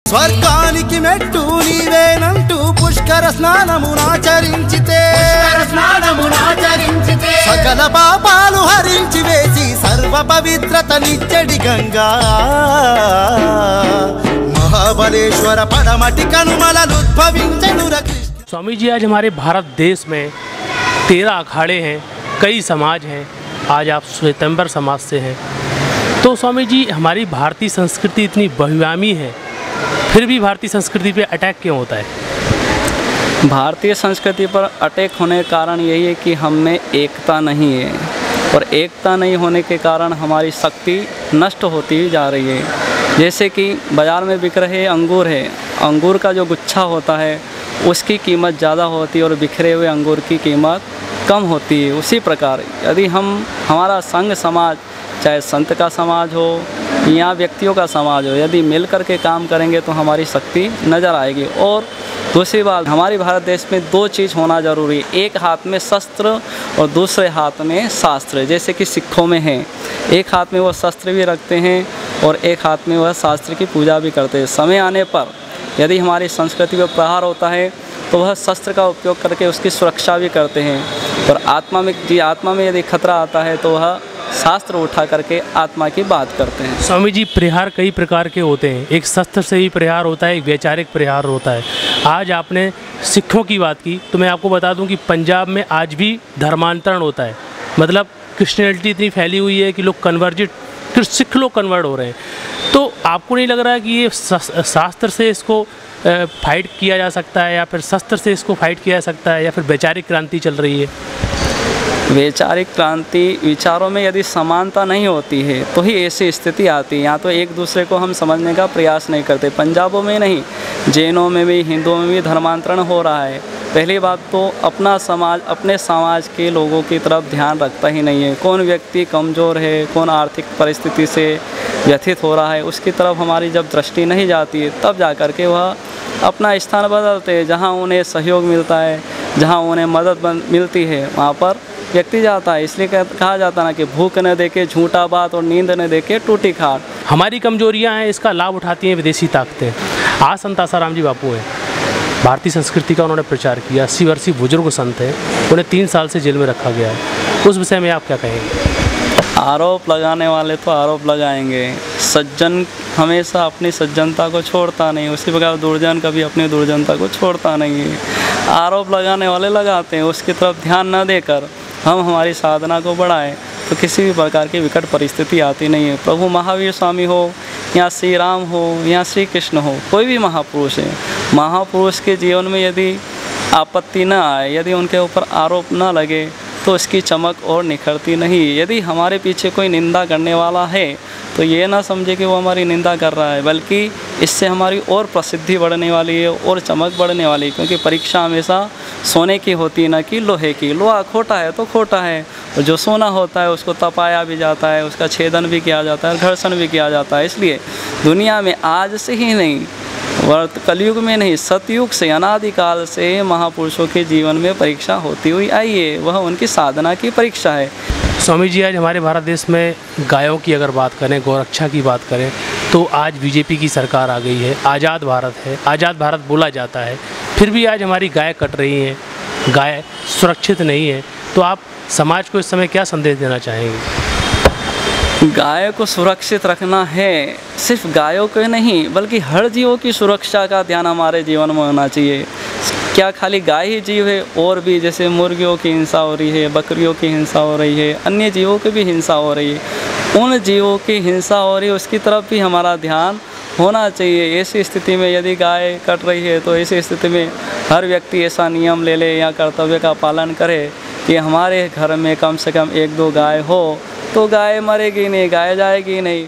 స్వర్గానికి మెట్టు నీవేనంటూ పుష్కర స్నానమునాచరించితే సకల పాపాలు హరించి వేసి సర్వ పవిత్రతనిచ్చడి గంగా महाबलेश्वर पड़मटि कनुमलुद्भविंचनुर कृष्ण। स्वामी जी, आज हमारे भारत देश में 13 अखाड़े हैं, कई समाज हैं। आज आप श्वेतंबर समाज से हैं, तो स्वामी जी हमारी भारतीय संस्कृति इतनी बहुआयामी है, फिर भी भारतीय संस्कृति पे अटैक क्यों होता है? भारतीय संस्कृति पर अटैक होने का कारण यही है कि हम में एकता नहीं है, और एकता नहीं होने के कारण हमारी शक्ति नष्ट होती जा रही है। जैसे कि बाज़ार में बिक रहे अंगूर है, अंगूर का जो गुच्छा होता है उसकी कीमत ज़्यादा होती है और बिखरे हुए अंगूर की कीमत कम होती है। उसी प्रकार यदि हमारा संघ समाज, चाहे संत का समाज हो या व्यक्तियों का समाज हो, यदि मिल कर के काम करेंगे तो हमारी शक्ति नज़र आएगी। और दूसरी बात, हमारे भारत देश में 2 चीज़ होना ज़रूरी है, एक हाथ में शस्त्र और दूसरे हाथ में शास्त्र। जैसे कि सिखों में है, एक हाथ में वो शस्त्र भी रखते हैं और एक हाथ में वह शास्त्र की पूजा भी करते हैं। समय आने पर यदि हमारी संस्कृति पर प्रहार होता है तो वह शस्त्र का उपयोग करके उसकी सुरक्षा भी करते हैं, और आत्मा में यदि खतरा आता है तो वह शास्त्र उठा करके आत्मा की बात करते हैं। स्वामी जी, प्रहार कई प्रकार के होते हैं, एक शस्त्र से ही प्रहार होता है, एक वैचारिक प्रहार होता है। आज आपने सिखों की बात की, तो मैं आपको बता दूं कि पंजाब में आज भी धर्मांतरण होता है। मतलब क्रिश्चियनिटी इतनी फैली हुई है कि लोग सिख लोग कन्वर्ट हो रहे हैं। तो आपको नहीं लग रहा है कि ये शास्त्र से इसको फाइट किया जा सकता है, या फिर शस्त्र से इसको फाइट किया जा सकता है, या फिर वैचारिक क्रांति चल रही है? वैचारिक क्रांति, विचारों में यदि समानता नहीं होती है तो ही ऐसी स्थिति आती है। यहाँ तो एक दूसरे को हम समझने का प्रयास नहीं करते। पंजाबों में नहीं, जैनों में भी, हिंदुओं में भी धर्मांतरण हो रहा है। पहली बात तो अपना समाज अपने समाज के लोगों की तरफ ध्यान रखता ही नहीं है। कौन व्यक्ति कमज़ोर है, कौन आर्थिक परिस्थिति से व्यथित हो रहा है, उसकी तरफ हमारी जब दृष्टि नहीं जाती है तब जा कर के वह अपना स्थान बदलते हैं। जहाँ उन्हें सहयोग मिलता है, जहाँ उन्हें मदद मिलती है, वहाँ पर व्यक्ति जाता है। इसलिए कहा जाता है ना कि भूख न देके झूठा बात और नींद न देके टूटी खाट। हमारी कमजोरियां हैं, इसका लाभ उठाती हैं विदेशी ताकतें। आज संत आसाराम जी बापू हैं, भारतीय संस्कृति का उन्होंने प्रचार किया, 80 वर्षीय बुजुर्ग संत हैं, उन्हें 3 साल से जेल में रखा गया है। उस विषय में आप क्या कहेंगे? आरोप लगाने वाले तो आरोप लगाएंगे, सज्जन हमेशा अपनी सज्जनता को छोड़ता नहीं, उसी प्रकार दुर्जन कभी अपनी दुर्जनता को छोड़ता नहीं है। आरोप लगाने वाले लगाते हैं, उसकी तरफ ध्यान न देकर हम हमारी साधना को बढ़ाएं तो किसी भी प्रकार की विकट परिस्थिति आती नहीं है। प्रभु महावीर स्वामी हो या श्री राम हो या श्री कृष्ण हो, कोई भी महापुरुष है, महापुरुष के जीवन में यदि आपत्ति न आए, यदि उनके ऊपर आरोप न लगे तो इसकी चमक और निखरती नहीं। यदि हमारे पीछे कोई निंदा करने वाला है तो ये ना समझे कि वो हमारी निंदा कर रहा है, बल्कि इससे हमारी और प्रसिद्धि बढ़ने वाली है और चमक बढ़ने वाली है। क्योंकि परीक्षा हमेशा सोने की होती है, ना कि लोहे की। लोहा खोटा है तो खोटा है, और जो सोना होता है उसको तपाया भी जाता है, उसका छेदन भी किया जाता है, घर्षण भी किया जाता है। इसलिए दुनिया में आज से ही नहीं, कलयुग में नहीं, सतयुग से, अनादिकाल से महापुरुषों के जीवन में परीक्षा होती हुई आई है। वह उनकी साधना की परीक्षा है। स्वामी जी, आज हमारे भारत देश में गायों की अगर बात करें, गौरक्षा की बात करें, तो आज बीजेपी की सरकार आ गई है, आज़ाद भारत है, आज़ाद भारत बोला जाता है, फिर भी आज हमारी गाय कट रही हैं, गाय सुरक्षित नहीं है। तो आप समाज को इस समय क्या संदेश देना चाहेंगे? गाय को सुरक्षित रखना है, सिर्फ गायों को नहीं बल्कि हर जीवों की सुरक्षा का ध्यान हमारे जीवन में होना चाहिए। क्या खाली गाय ही जीव है, और भी जैसे मुर्गियों की हिंसा हो रही है, बकरियों की हिंसा हो रही है, अन्य जीवों की भी हिंसा हो रही है। उन जीवों की हिंसा हो रही है उसकी तरफ भी हमारा ध्यान होना चाहिए। ऐसी स्थिति में यदि गाय कट रही है तो ऐसी स्थिति में हर व्यक्ति ऐसा नियम ले ले या कर्तव्य का पालन करे कि हमारे घर में कम से कम 1-2 गाय हो, तो गाय मरेगी नहीं, गाय जाएगी नहीं।